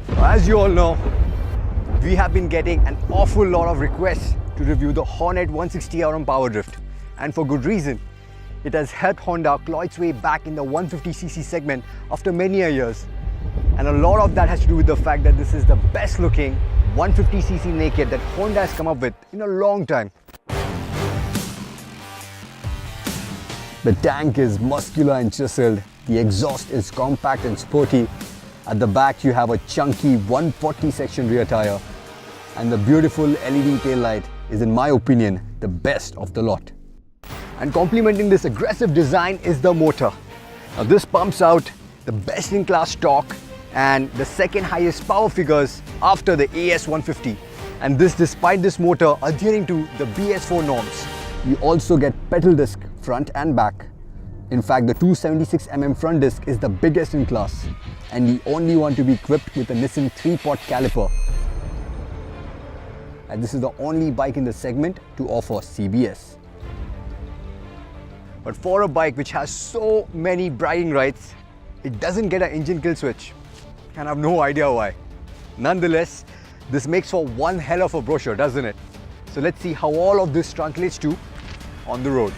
As you all know, we have been getting an awful lot of requests to review the Hornet 160R on power drift, and for good reason. It has helped Honda claw its way back in the 150cc segment after many years, and a lot of that has to do with the fact that this is the best looking 150cc naked that Honda has come up with in a long time. The tank is muscular and chiseled, the exhaust is compact and sporty. At the back you have a chunky 140 section rear tire, and the beautiful LED tail light is, in my opinion, the best of the lot. And complementing this aggressive design is the motor. Now this pumps out the best in class torque and the second highest power figures after the AS150, and this despite this motor adhering to the BS4 norms. You also get pedal disc front and back. In fact, the 276mm front disc is the biggest in class and the only one to be equipped with a Nissan 3-pot caliper. And this is the only bike in the segment to offer CBS. But for a bike which has so many bragging rights, it doesn't get an engine kill switch, and I have no idea why. Nonetheless, this makes for one hell of a brochure, doesn't it? So let's see how all of this translates to on the road.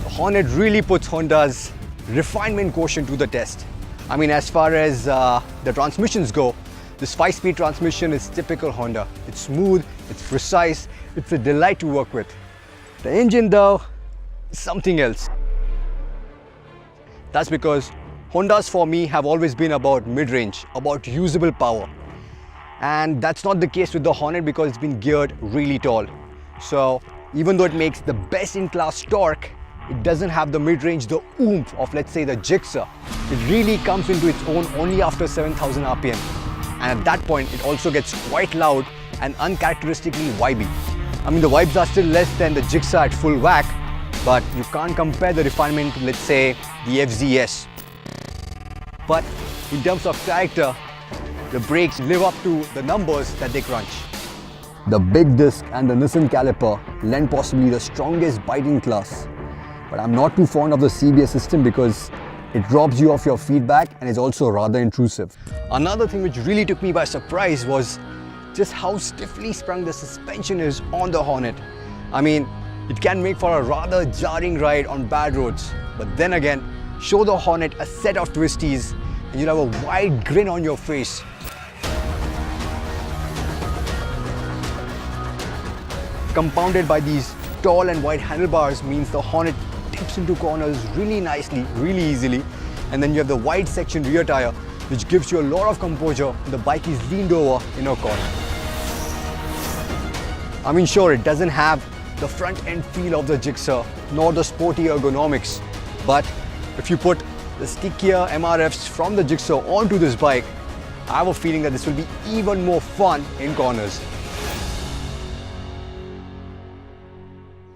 The Hornet really puts Honda's refinement quotient to the test. I mean, as far as the transmissions go, this 5-speed transmission is typical Honda. It's smooth, it's precise, it's a delight to work with. The engine though, is something else. That's because Hondas for me have always been about mid-range, about usable power. And that's not the case with the Hornet because it's been geared really tall. So even though it makes the best in class torque, it doesn't have the mid-range, the oomph of, let's say, the Gixxer. It really comes into its own only after 7,000 RPM. And at that point, it also gets quite loud and uncharacteristically vibey. I mean, the vibes are still less than the Gixxer at full whack, but you can't compare the refinement to, let's say, the FZS. But in terms of character, the brakes live up to the numbers that they crunch. The big disc and the Nissan caliper lend possibly the strongest bite in class. But I'm not too fond of the CBS system because it robs you of your feedback and is also rather intrusive. Another thing which really took me by surprise was just how stiffly sprung the suspension is on the Hornet. I mean, it can make for a rather jarring ride on bad roads, but then again, show the Hornet a set of twisties and you'll have a wide grin on your face. Compounded by these tall and wide handlebars means the Hornet tips into corners really nicely, really easily, and then you have the wide section rear tire which gives you a lot of composure when the bike is leaned over in a corner. I mean, sure, it doesn't have the front end feel of the Gixxer nor the sporty ergonomics, but if you put the stickier MRFs from the Gixxer onto this bike, I have a feeling that this will be even more fun in corners.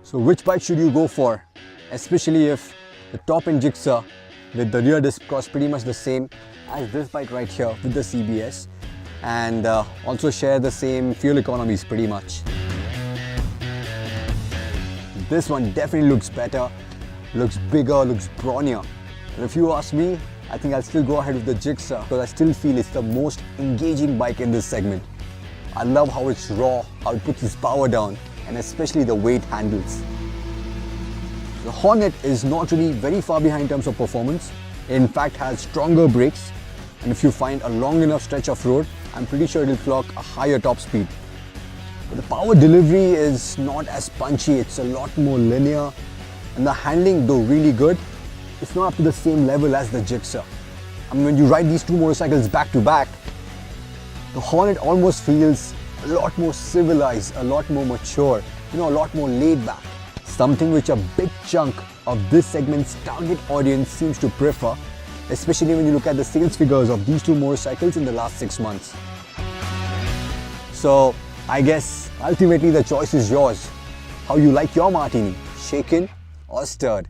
So which bike should you go for? Especially if the top-end Gixxer with the rear disc costs pretty much the same as this bike right here with the CBS, and also share the same fuel economies pretty much. This one definitely looks better, looks bigger, looks brawnier. And if you ask me, I think I'll still go ahead with the Gixxer because I still feel it's the most engaging bike in this segment. I love how it's raw, how it puts its power down, and especially the way it handles. The Hornet is not really very far behind in terms of performance. It in fact has stronger brakes, and if you find a long enough stretch of road, I'm pretty sure it'll clock a higher top speed. But the power delivery is not as punchy, it's a lot more linear, and the handling, though really good, it's not up to the same level as the Gixxer. I mean, when you ride these two motorcycles back to back, the Hornet almost feels a lot more civilized, a lot more mature, a lot more laid back. Something which a big chunk of this segment's target audience seems to prefer, especially when you look at the sales figures of these two motorcycles in the last 6 months. So I guess ultimately the choice is yours. How you like your martini, shaken or stirred.